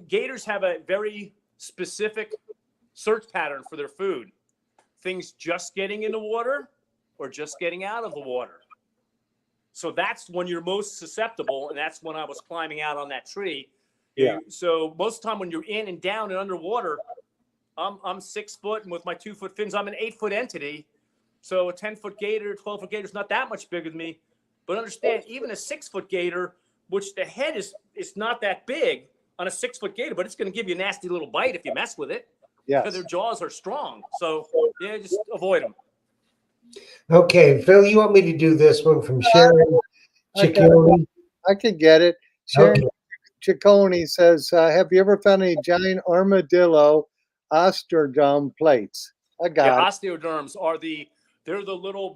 gators have a very specific search pattern for their food. Things just getting in the water or just getting out of the water. So that's when you're most susceptible, and that's when I was climbing out on that tree. Yeah. So most of the time when you're in and down and underwater, I'm 6 foot, and with my 2 foot fins, I'm an 8 foot entity. So a 10-foot gator, 12-foot gator is not that much bigger than me. But understand, even a 6-foot gator, which the head is not that big on a 6-foot gator, but it's going to give you a nasty little bite if you mess with it. Yeah. Because their jaws are strong. So, yeah, just avoid them. Okay, Phil, you want me to do this one from Sharon Ciccone? I could get it. Sharon Ciccone says, have you ever found any giant armadillo osterodome plates? I got it. Osteoderms are they're the little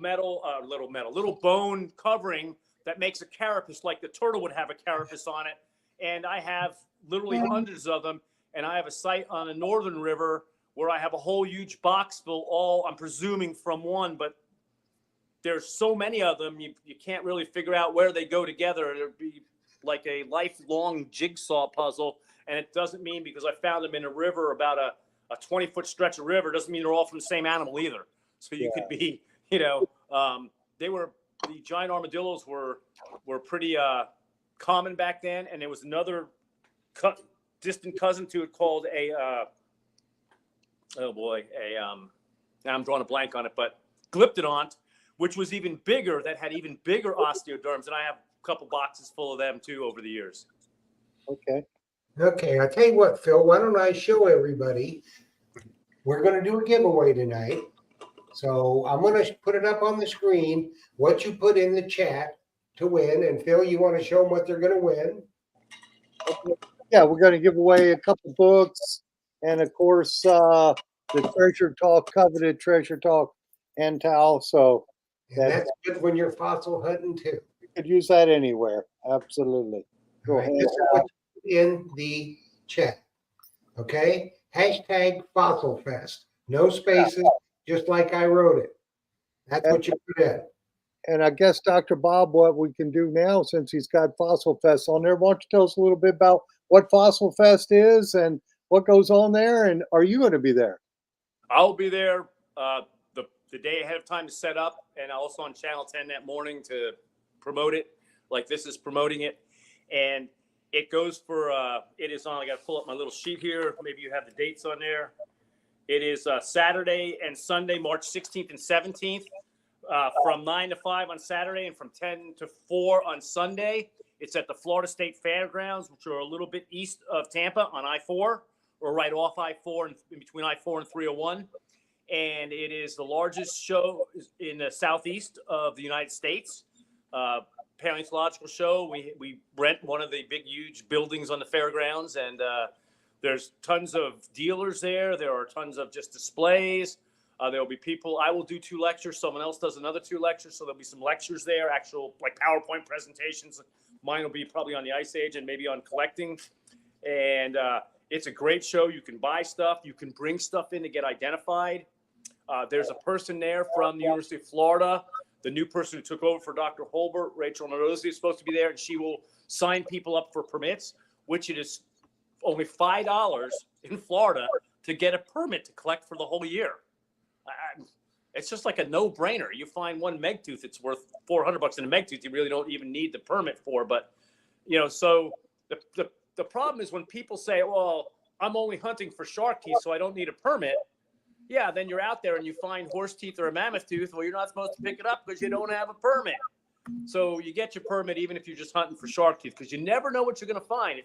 bone covering that makes a carapace, like the turtle would have a carapace on it. And I have literally hundreds of them. And I have a site on a northern river where I have a whole huge box full, all I'm presuming from one, but there's so many of them, you can't really figure out where they go together. It'd be like a lifelong jigsaw puzzle. And it doesn't mean because I found them in a river, about a 20-foot stretch of river, doesn't mean they're all from the same animal either. So you could be, the giant armadillos were pretty common back then. And there was another distant cousin to it called now I'm drawing a blank on it, but Glyptodont, which was even bigger, that had even bigger osteoderms. And I have a couple boxes full of them too over the years. Okay. Okay, I'll tell you what, Phil, why don't I show everybody? We're going to do a giveaway tonight. So I'm going to put it up on the screen, what you put in the chat to win. And Phil, you want to show them what they're going to win? Okay. Yeah, we're going to give away a couple books. And of course, the Treasure Talk, coveted Treasure Talk hand towel. So and that's good when you're fossil hunting too. You could use that anywhere. Absolutely. Go ahead. This is what you put in the chat. Okay. Hashtag Fossil Fest. No spaces, just like I wrote it. That's what you put in. And I guess, Dr. Bob, what we can do now, since he's got Fossil Fest on there, why don't you tell us a little bit about what Fossil Fest is and what goes on there? And are you going to be there? I'll be there the day ahead of time to set up, and also on Channel 10 that morning to promote it, like this is promoting it. And it goes for, it is on, I got to pull up my little sheet here. Maybe you have the dates on there. It is Saturday and Sunday, March 16th and 17th, from 9 to 5 on Saturday and from 10 to 4 on Sunday. It's at the Florida State Fairgrounds, which are a little bit east of Tampa on I-4, or right off I-4 and in between I-4 and 301. And it is the largest show in the southeast of the United States. Paleontological show. We rent one of the big, huge buildings on the fairgrounds, and there's tons of dealers there. There are tons of just displays. There will be people. I will do 2 lectures. Someone else does another 2 lectures. So there'll be some lectures there, actual like PowerPoint presentations. Mine will be probably on the Ice Age and maybe on collecting. And it's a great show. You can buy stuff. You can bring stuff in to get identified. There's a person there from the University of Florida. The new person who took over for Dr. Holbert, Rachel Narosi, is supposed to be there, and she will sign people up for permits, which it is only $5 in Florida to get a permit to collect for the whole year. It's just like a no-brainer. You find one megtooth, it's worth $400 in a megtooth. You really don't even need the permit for. But so the problem is when people say, "Well, I'm only hunting for shark teeth, so I don't need a permit." Yeah, then you're out there and you find horse teeth or a mammoth tooth. Well, you're not supposed to pick it up because you don't have a permit. So you get your permit even if you're just hunting for shark teeth, because you never know what you're going to find.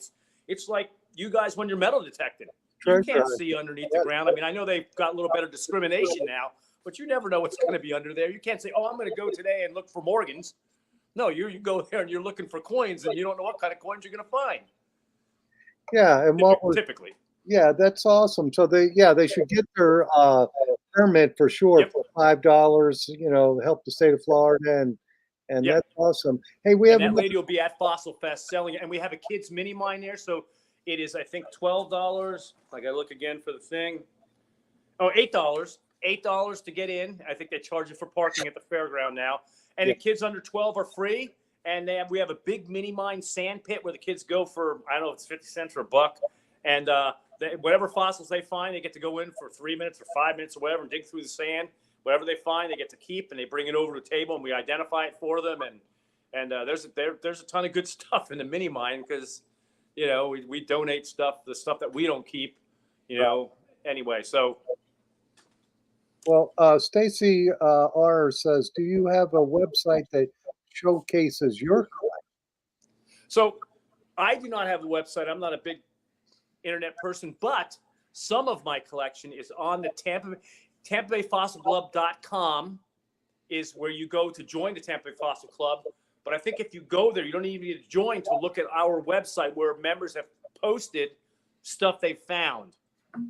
It's like you guys when you're metal detecting. You can't see underneath the ground. I mean, I know they've got a little better discrimination now, but you never know what's going to be under there. You can't say, "Oh, I'm going to go today and look for Morgans." No, you go there and you're looking for coins, and you don't know what kind of coins you're going to find. Yeah, and typically. Yeah, that's awesome. So they should get their permit for sure for $5. Help the state of Florida, and that's awesome. Hey, we have that lady will be at Fossil Fest selling it, and we have a kids mini mine there. So it is, I think, $12. I got to look again for the thing. Oh, $8 to get in. I think they charge you for parking at the fairground now. And the kids under 12 are free. And we have a big mini mine sand pit where the kids go for, I don't know if it's 50 cents or $1. And whatever fossils they find, they get to go in for 3 minutes or 5 minutes or whatever and dig through the sand. Whatever they find, they get to keep, and they bring it over to the table, and we identify it for them. And there's a ton of good stuff in the mini mine because, we donate stuff, the stuff that we don't keep, anyway. So. Well, Stacy R says, do you have a website that showcases your collection? So I do not have a website. I'm not a big internet person, but some of my collection is on the Tampa Bay Fossil Club.com is where you go to join the Tampa Bay Fossil Club. But I think if you go there, you don't even need to join to look at our website where members have posted stuff they found.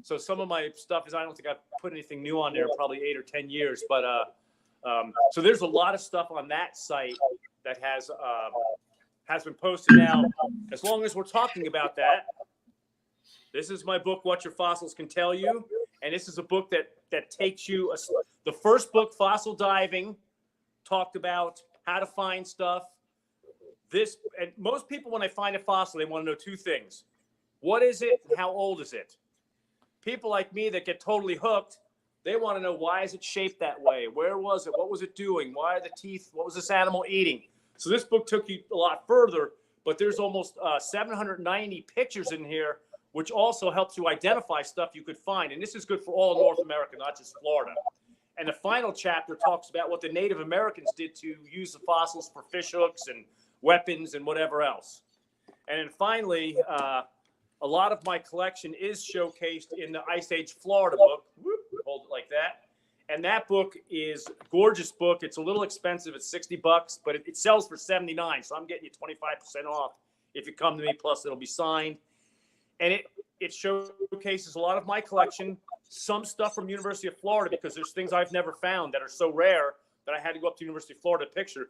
So some of my stuff is, I don't think I've put anything new on there in probably 8 or 10 years. But so there's a lot of stuff on that site that has been posted now. As long as we're talking about that, this is my book, What Your Fossils Can Tell You. And this is a book that takes you, the first book, Fossil Diving, talked about how to find stuff. This, and most people, when they find a fossil, they want to know two things. What is it and how old is it? People like me that get totally hooked, they want to know, why is it shaped that way? Where was it? What was it doing? Why are the teeth? What was this animal eating? So this book took you a lot further, but there's almost 790 pictures in here, which also helps you identify stuff you could find. And this is good for all North America, not just Florida. And the final chapter talks about what the Native Americans did to use the fossils for fish hooks and weapons and whatever else. And then finally, a lot of my collection is showcased in the Ice Age Florida book. Whoop, hold it like that. And that book is a gorgeous book. It's a little expensive. It's $60, but it sells for $79. So I'm getting you 25% off if you come to me. Plus, it'll be signed. And it showcases a lot of my collection, some stuff from University of Florida, because there's things I've never found that are so rare that I had to go up to University of Florida to picture.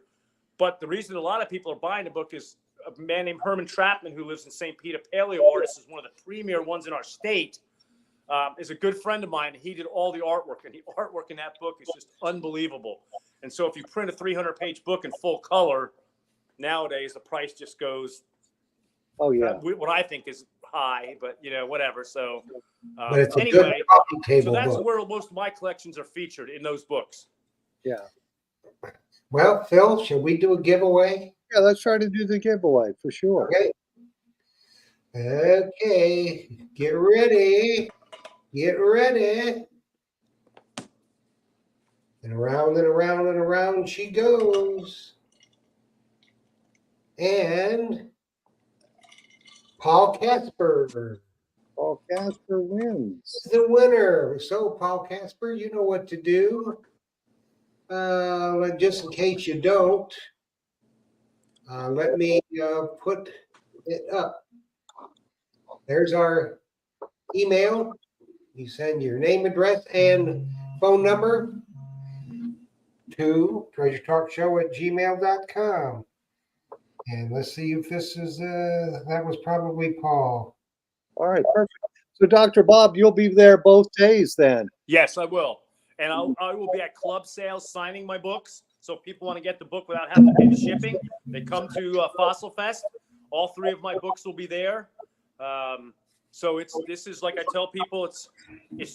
But the reason a lot of people are buying the book is a man named Herman Trapman, who lives in St. Pete, a paleo artist, is one of the premier ones in our state, is a good friend of mine. He did all the artwork, and the artwork in that book is just unbelievable. And so if you print a 300-page book in full color, nowadays the price just goes, Oh yeah. What I think is high, but whatever. So But it's a anyway, good coffee table so that's book. where most of my collections are featured, in those books. Yeah. Well, Phil, should we do a giveaway? Yeah, let's try to do the giveaway for sure. Okay. Okay. Get ready. Get ready. And around and around and around she goes. And Paul Casper Paul Casper wins. is the winner. So, Paul Casper, you know what to do. Just in case you don't, let me put it up. There's our email. You send your name, address, and phone number to treasuretalkshow@gmail.com. And let's see if this is, that was probably Paul. All right, perfect. So, Dr. Bob, you'll be there both days then. Yes, I will. And I will be at club sales signing my books. So if people want to get the book without having to pay the shipping, they come to Fossil Fest. All 3 of my books will be there. So this is, like I tell people, it's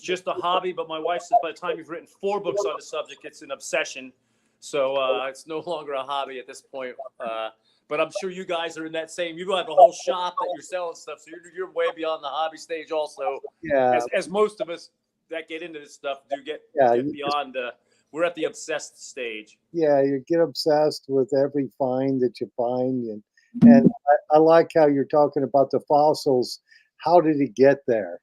just a hobby. But my wife says by the time you've written 4 books on the subject, it's an obsession. So it's no longer a hobby at this point. But I'm sure you guys are in that same. You have a whole shop that you're selling stuff, so you're way beyond the hobby stage, also. Yeah. As most of us that get into this stuff do get beyond. We're at the obsessed stage. Yeah, you get obsessed with every find that you find, and I like how you're talking about the fossils. How did it get there?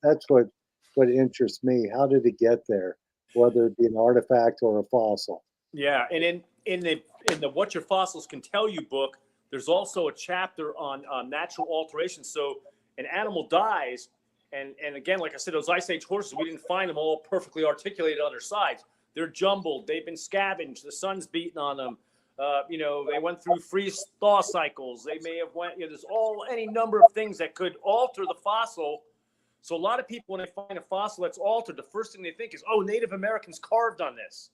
That's what interests me. How did it get there? Whether it be an artifact or a fossil. Yeah, and in the What Your Fossils Can Tell You book, there's also a chapter on natural alteration. So an animal dies, and again, like I said, those Ice Age horses, we didn't find them all perfectly articulated on their sides. They're jumbled. They've been scavenged. The sun's beating on them. They went through freeze-thaw cycles. They may have there's any number of things that could alter the fossil. So a lot of people, when they find a fossil that's altered, the first thing they think is, oh, Native Americans carved on this.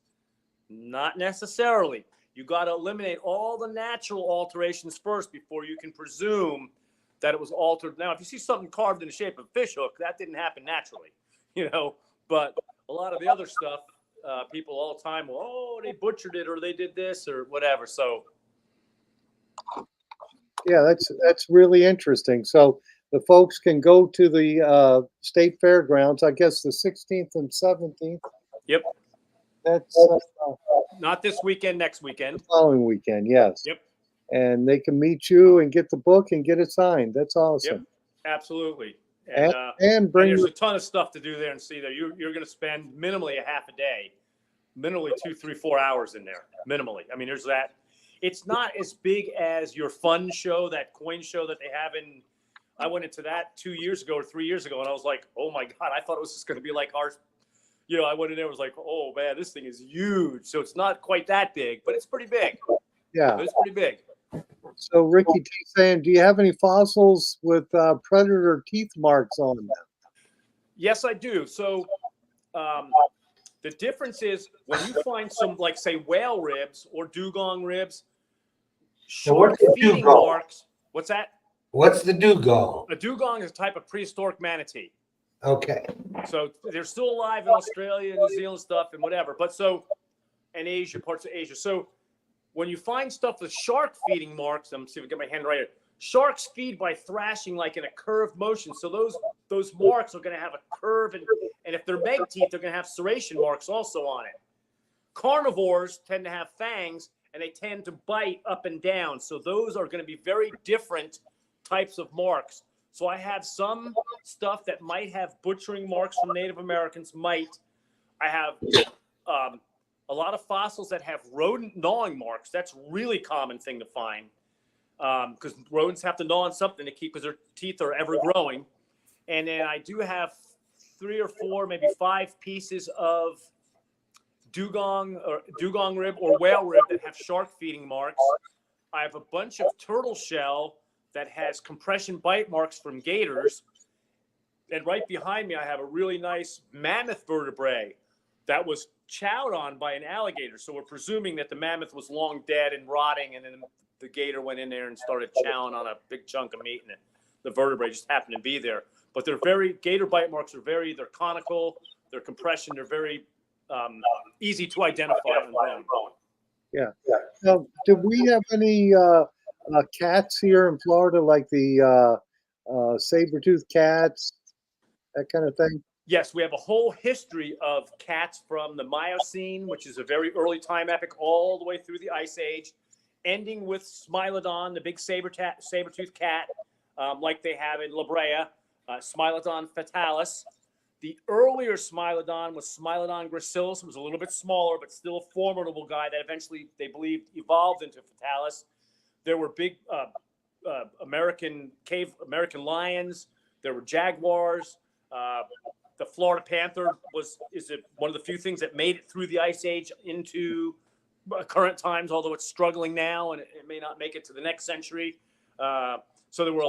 Not necessarily. You got to eliminate all the natural alterations first before you can presume that it was altered. Now, if you see something carved in the shape of a fish hook, that didn't happen naturally, But a lot of the other stuff, people all the time, they butchered it or they did this or whatever. So, yeah, that's really interesting. So the folks can go to the state fairgrounds, I guess the 16th and 17th. Yep. That's not this weekend, next weekend. The following weekend, yes. Yep. And they can meet you and get the book and get it signed. That's awesome. Yep, absolutely. And there's a ton of stuff to do there and see there. You're going to spend minimally a half a day, minimally 2, 3, 4 hours in there, minimally. I mean, there's that. It's not as big as your fun show, that coin show that they have in I went into that 2 years ago or 3 years ago, and I was like, oh my God, I thought it was just going to be like ours. I went in there and was like, oh man, this thing is huge. So it's not quite that big, but it's pretty big. Yeah. It's pretty big. So Ricky T saying, do you have any fossils with predator teeth marks on them? Yes, I do. So the difference is when you find some, like say, whale ribs or dugong ribs, shark feeding marks. What's that? What's the dugong? A dugong is a type of prehistoric manatee. Okay. So they're still alive in Australia, New Zealand stuff, and whatever. But and Asia, parts of Asia. So when you find stuff with shark feeding marks, I'm see if I get my hand right here. Sharks feed by thrashing like in a curved motion. So those marks are going to have a curve, and if they're meg teeth, they're going to have serration marks also on it. Carnivores tend to have fangs, and they tend to bite up and down. So those are going to be very different types of marks. So I have some stuff that might have butchering marks from Native Americans. I have a lot of fossils that have rodent gnawing marks. That's a really common thing to find because rodents have to gnaw on something to keep because their teeth are ever growing. And then I do have 3 or 4, maybe 5 pieces of dugong rib or whale rib that have shark feeding marks. I have a bunch of turtle shell that has compression bite marks from gators. And right behind me, I have a really nice mammoth vertebrae that was chowed on by an alligator. So we're presuming that the mammoth was long dead and rotting, and then the gator went in there and started chowing on a big chunk of meat, and the vertebrae just happened to be there. But gator bite marks are they're conical, they're compression, they're very easy to identify on bone. Yeah. Now, do we have any cats here in Florida, like the saber-toothed cats, that kind of thing? Yes, we have a whole history of cats from the Miocene, which is a very early time epoch, all the way through the Ice Age, ending with Smilodon, the big saber-toothed cat, like they have in La Brea, Smilodon fatalis. The earlier Smilodon was Smilodon gracilis. It was a little bit smaller, but still a formidable guy that eventually, they believed, evolved into fatalis. There were big American lions. There were jaguars. The Florida panther is one of the few things that made it through the Ice Age into current times, although it's struggling now and it may not make it to the next century. So there were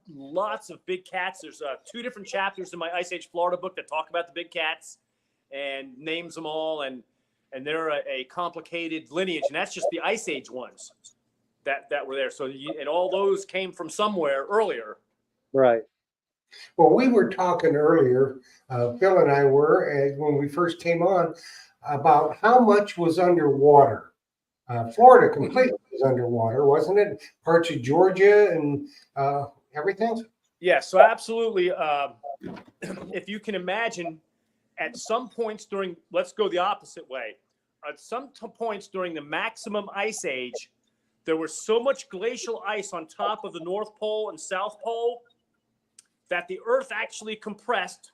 lots of big cats. There's 2 different chapters in my Ice Age Florida book that talk about the big cats and names them all, and they're a complicated lineage, and that's just the Ice Age ones that were there. So and all those came from somewhere earlier. Right. Well, we were talking earlier, Phil and I were, when we first came on, about how much was underwater. Florida completely was underwater, wasn't it? Parts of Georgia and everything? Yeah, so absolutely. If you can imagine, at some points let's go the opposite way. At some points during the maximum ice age, there was so much glacial ice on top of the North Pole and South Pole that the Earth actually compressed.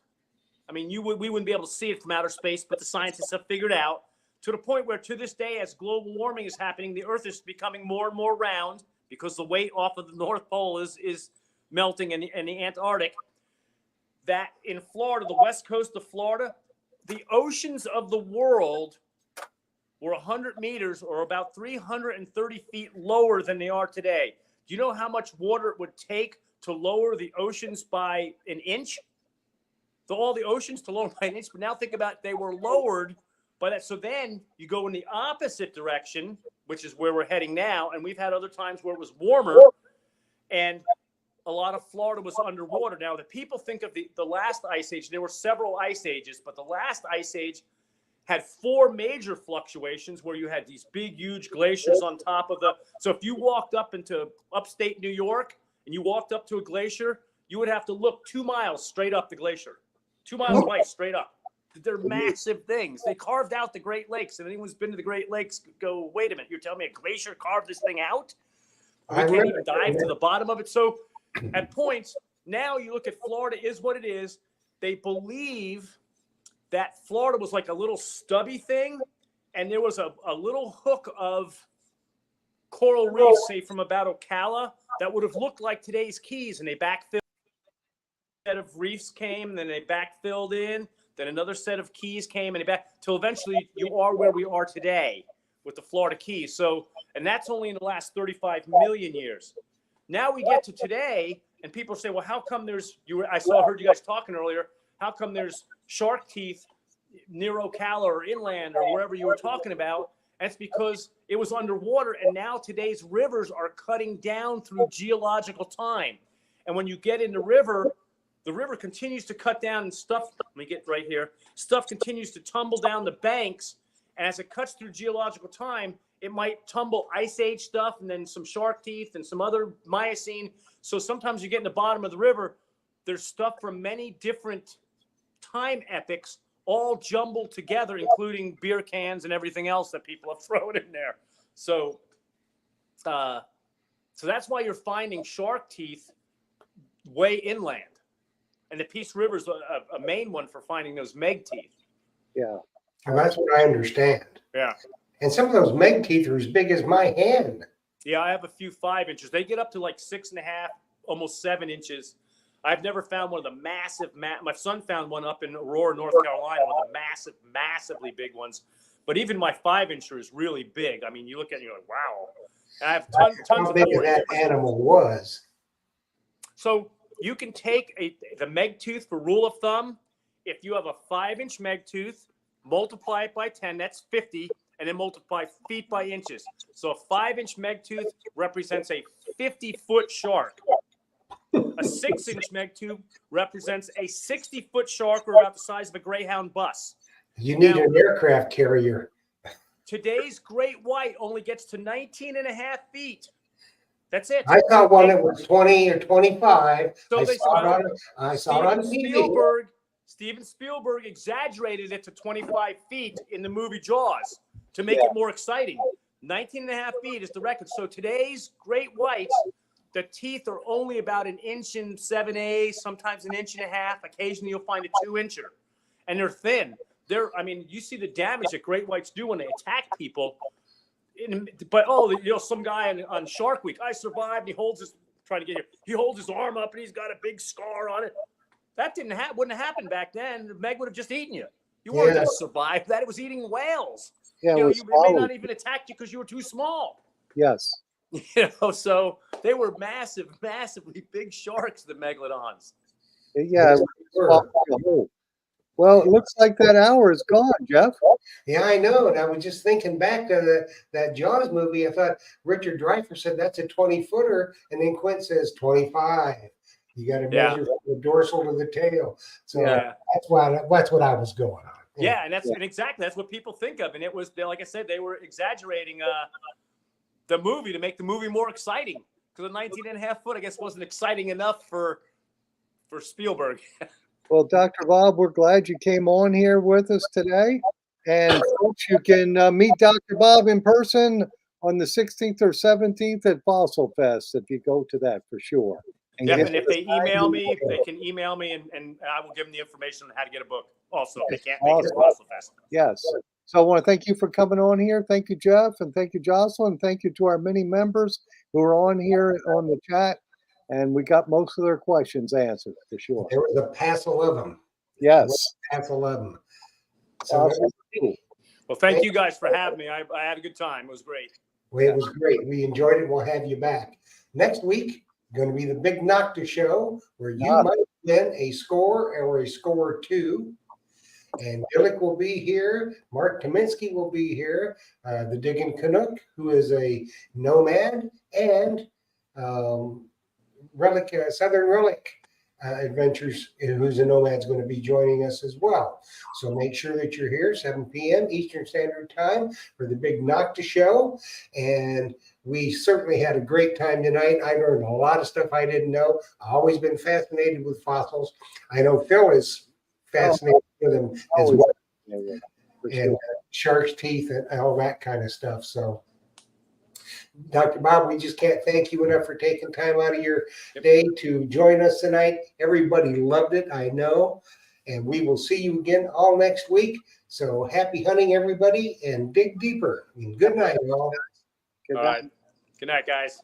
I mean, we wouldn't be able to see it from outer space, but the scientists have figured out to the point where to this day, as global warming is happening, the Earth is becoming more and more round because the weight off of the North Pole is melting in the Antarctic. That in Florida, the west coast of Florida, the oceans of the world were 100 meters or about 330 feet lower than they are today. Do you know how much water it would take to lower the oceans by an inch? All the oceans to lower by an inch. But now think about it, they were lowered by that. So then you go in the opposite direction, which is where we're heading now. And we've had other times where it was warmer and a lot of Florida was underwater. Now, the people think of the last ice age. There were several ice ages, but the last ice age had 4 major fluctuations where you had these big, huge glaciers on top of so if you walked up into upstate New York and you walked up to a glacier, you would have to look 2 miles straight up the glacier, 2 miles of ice straight up. They're massive things. They carved out the Great Lakes. And anyone who's been to the Great Lakes go, wait a minute, you're telling me a glacier carved this thing out? We can't even dive to the bottom of it. So at points, now you look at Florida is what it is. They believe that Florida was like a little stubby thing, and there was a little hook of coral reef, say from about Ocala, that would have looked like today's Keys, and they backfilled set of reefs came, and then they backfilled in. Then another set of keys came, and they back till eventually you are where we are today with the Florida Keys. So, and that's only in the last 35 million years. Now we get to today, and people say, well, how come there's heard you guys talking earlier. How come there's shark teeth near Ocala or inland or wherever you were talking about? And it's because it was underwater, and now today's rivers are cutting down through geological time. And when you get in the river continues to cut down, and stuff, let me get right here, stuff continues to tumble down the banks. And as it cuts through geological time, it might tumble ice age stuff and then some shark teeth and some other Miocene. So sometimes you get in the bottom of the river, there's stuff from many different time epochs all jumbled together, including beer cans and everything else that people have thrown in there. So, so that's why you're finding shark teeth way inland. And the Peace River is a main one for finding those meg teeth. Yeah. And that's what I understand. Yeah. And some of those meg teeth are as big as my hand. Yeah, I have a few 5 inches. They get up to like 6.5, almost 7 inches. I've never found one of the massive, my son found one up in Aurora, North Carolina, one of the massively big ones. But even my 5-incher is really big. I mean, you look at it, you're like, wow. And I have tons How of big that animal was. So you can take the meg tooth for rule of thumb. If you have a 5-inch meg tooth, multiply it by 10, that's 50, and then multiply feet by inches. So a 5-inch meg tooth represents a 50-foot shark. A 6-inch meg tooth represents a 60-foot shark, or about the size of a Greyhound bus. You need an aircraft carrier. Today's great white only gets to 19.5 feet. That's it. I saw one that was 20 or 25. So I saw it on TV. Steven Spielberg exaggerated it to 25 feet in the movie Jaws to make it more exciting. 19.5 feet is the record. So today's great whites, the teeth are only about 1 inch and 7/8, sometimes 1.5 inches. Occasionally you'll find a 2-incher. And they're thin. You see the damage that great whites do when they attack people. But some guy on Shark Week, I survived. He holds his arm up and he's got a big scar on it. That wouldn't have happened back then. Meg would have just eaten you. You weren't going to survive that. It was eating whales. Yeah, it may not even attack you because you were too small. Yes. So they were massively big sharks, the megalodons. Yeah. Well, it looks like that hour is gone, Jeff. Yeah, I know. And I was just thinking back to that Jaws movie. I thought Richard Dreyfuss said that's a 20-footer, and then Quint says 25. You got to measure from the dorsal to the tail. So that's what I was going on. Yeah, and exactly that's what people think of. And it was, like I said, they were exaggerating the movie to make the movie more exciting, because the 19.5 foot, I guess, wasn't exciting enough for Spielberg. Well, Dr. Bob, we're glad you came on here with us today. And folks, you can meet Dr. Bob in person on the 16th or 17th at Fossile Fest if you go to that for sure. And and if they email me, they can email me, and I will give them the information on how to get a book. Also, they can't make it at Fossile Fest. Yes. So I want to thank you for coming on here. Thank you, Jeff, and thank you, Jocelyn. Thank you to our many members who are on here on the chat. And we got most of their questions answered for sure. There was a passel of them. Yes. Passel of them. So well, thank you guys for having me. I had a good time. It was great. Well, it was great. We enjoyed it. We'll have you back. Next week, going to be the Big Nocta Show, where you might win a score or a score 2. And Billick will be here. Mark Kaminsky will be here. The Diggin' Canuck, who is a nomad, and Southern Relic Adventures, who's a nomad, is going to be joining us as well. So make sure that you're here 7 p.m. Eastern Standard Time for the Big Nocta Show. And we certainly had a great time tonight. I learned a lot of stuff I didn't know. I've always been fascinated with fossils. I know Phil is fascinated with them as well. And shark's teeth and all that kind of stuff. So Dr. Bob, we just can't thank you enough for taking time out of your day to join us tonight. Everybody loved it, I know. And we will see you again all next week. So happy hunting, everybody, and dig deeper. And good night, y'all. All right. Good night, guys.